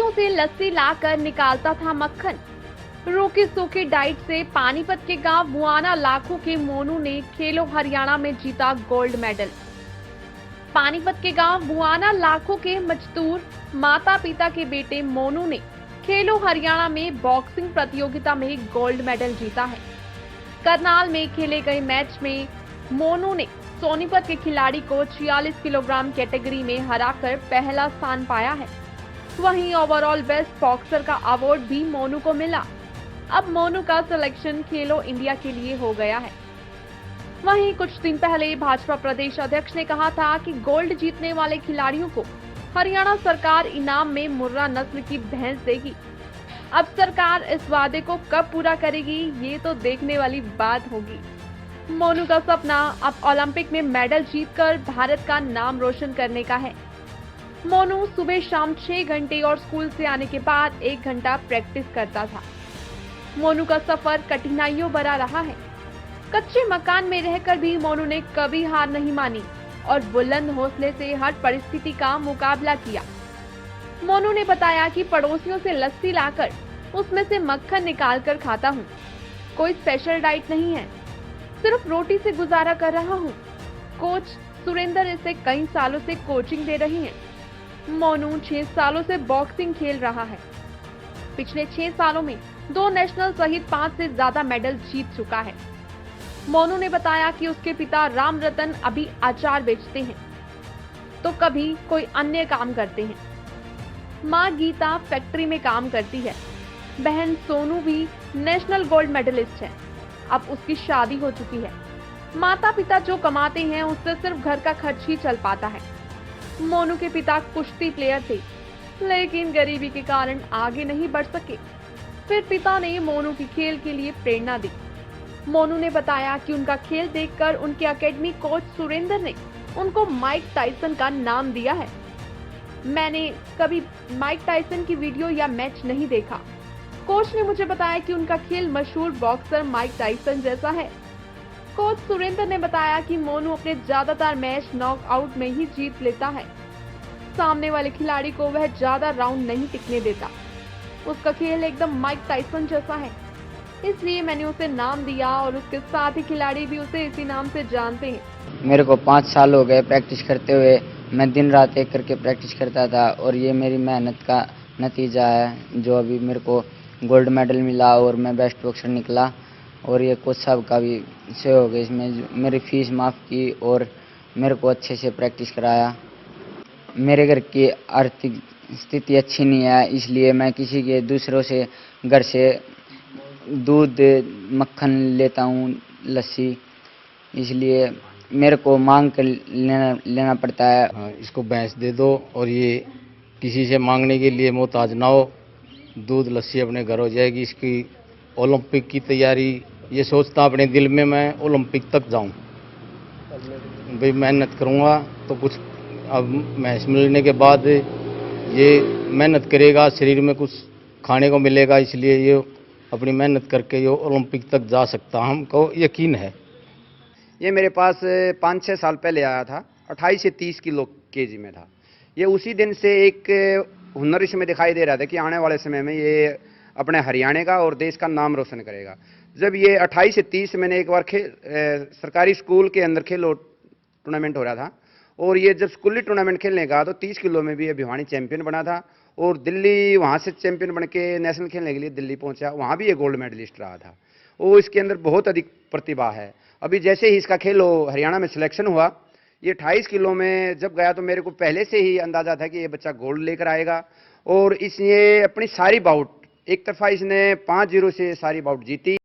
खेतों से लस्सी लाकर निकालता था मक्खन। रूखी सूखी डाइट से पानीपत के गांव बुआना लाखों के मोनू ने खेलो हरियाणा में जीता गोल्ड मेडल। पानीपत के गांव बुआना लाखों के मजदूर माता पिता के बेटे मोनू ने खेलो हरियाणा में बॉक्सिंग प्रतियोगिता में गोल्ड मेडल जीता है। करनाल में खेले गए मैच में मोनू ने सोनीपत के खिलाड़ी को 46 किलोग्राम कैटेगरी में हराकर पहला स्थान पाया है। वहीं ओवरऑल बेस्ट बॉक्सर का अवार्ड भी मोनू को मिला। अब मोनू का सिलेक्शन खेलो इंडिया के लिए हो गया है। वहीं कुछ दिन पहले भाजपा प्रदेश अध्यक्ष ने कहा था कि गोल्ड जीतने वाले खिलाड़ियों को हरियाणा सरकार इनाम में मुर्रा नस्ल की भैंस देगी। अब सरकार इस वादे को कब पूरा करेगी, ये तो देखने वाली बात होगी। मोनू का सपना अब ओलंपिक में मेडल जीतकर भारत का नाम रोशन करने का है। मोनू सुबह शाम 6 घंटे और स्कूल से आने के बाद 1 घंटा प्रैक्टिस करता था। मोनू का सफर कठिनाइयों भरा रहा है। कच्चे मकान में रहकर भी मोनू ने कभी हार नहीं मानी और बुलंद हौसले से हर परिस्थिति का मुकाबला किया। मोनू ने बताया कि पड़ोसियों से लस्सी लाकर उसमें से मक्खन निकालकर खाता हूँ। कोई स्पेशल डाइट नहीं है, सिर्फ रोटी से गुजारा कर रहा हूँ। कोच सुरेंद्र इसे कई सालों से कोचिंग दे रही हैं। मोनू 6 सालों से बॉक्सिंग खेल रहा है। पिछले 6 सालों में 2 नेशनल सहित 5 से ज्यादा मेडल जीत चुका है। मोनू ने बताया कि उसके पिता राम रतन अभी अचार बेचते हैं तो कभी कोई अन्य काम करते हैं। माँ गीता फैक्ट्री में काम करती है। बहन सोनू भी नेशनल गोल्ड मेडलिस्ट है। अब उसकी शादी हो चुकी है। माता पिता जो कमाते हैं उससे सिर्फ घर का खर्च ही चल पाता है। मोनू के पिता कुश्ती प्लेयर थे, लेकिन गरीबी के कारण आगे नहीं बढ़ सके। फिर पिता ने मोनू की खेल के लिए प्रेरणा दी। मोनू ने बताया कि उनका खेल देखकर उनके एकेडमी कोच सुरेंद्र ने उनको माइक टाइसन का नाम दिया है। मैंने कभी माइक टाइसन की वीडियो या मैच नहीं देखा। कोच ने मुझे बताया कि उनका खेल मशहूर बॉक्सर माइक टाइसन जैसा है। कोच सुरेंद्र ने बताया कि मोनू अपने ज्यादातर मैच नॉकआउट में ही जीत लेता है। सामने वाले खिलाड़ी को वह ज्यादा राउंड नहीं टिकने देता। उसका खेल एकदम माइक टाइसन जैसा है, इसलिए मैंने उसे नाम दिया और उसके साथ ही खिलाड़ी भी उसे इसी नाम से जानते हैं। मेरे को 5 साल हो गए प्रैक्टिस करते हुए। मैं दिन रात एक करके प्रैक्टिस करता था और ये मेरी मेहनत का नतीजा है जो अभी मेरे को गोल्ड मेडल मिला और मैं बेस्ट बॉक्सर निकला। और ये कोच साहब का भी सहयोग है इसमें। मेरी फीस माफ़ की और मेरे को अच्छे से प्रैक्टिस कराया। मेरे घर की आर्थिक स्थिति अच्छी नहीं है, इसलिए मैं किसी के दूसरों से घर से दूध मक्खन लेता हूँ, लस्सी, इसलिए मेरे को मांग कर लेना पड़ता है। हाँ, इसको भैंस दे दो और ये किसी से मांगने के लिए मोहताज ना हो। दूध लस्सी अपने घर हो जाएगी। इसकी ओलंपिक की तैयारी ये सोचता अपने दिल में मैं ओलंपिक तक जाऊं। भाई मेहनत करूंगा तो कुछ अब भैंस मिलने के बाद ये मेहनत करेगा, शरीर में कुछ खाने को मिलेगा, इसलिए ये अपनी मेहनत करके ये ओलंपिक तक जा सकता, हमको यकीन है। ये मेरे पास 5-6 साल पहले आया था। 28 से 30 किलो केजी में था। ये उसी दिन से एक हुनर इसमें दिखाई दे रहा था कि आने वाले समय में ये अपने हरियाणा का और देश का नाम रोशन करेगा। जब ये 28 से 30 मैंने एक बार सरकारी स्कूल के अंदर खेलो टूर्नामेंट हो रहा था और ये जब स्कूली टूर्नामेंट खेलने का तो 30 किलो में भी ये भिवानी चैंपियन बना था और दिल्ली वहाँ से चैंपियन बन के नेशनल खेलने के लिए दिल्ली पहुँचा, वहाँ भी ये गोल्ड मेडलिस्ट रहा था। वो इसके अंदर बहुत अधिक प्रतिभा है। अभी जैसे ही इसका खेलो हरियाणा में सिलेक्शन हुआ, ये 28 किलो में जब गया तो मेरे को पहले से ही अंदाजा था कि ये बच्चा गोल्ड लेकर आएगा। और इसने अपनी सारी बाउट एक तरफा इसने 5-0 से सारी बाउट जीती।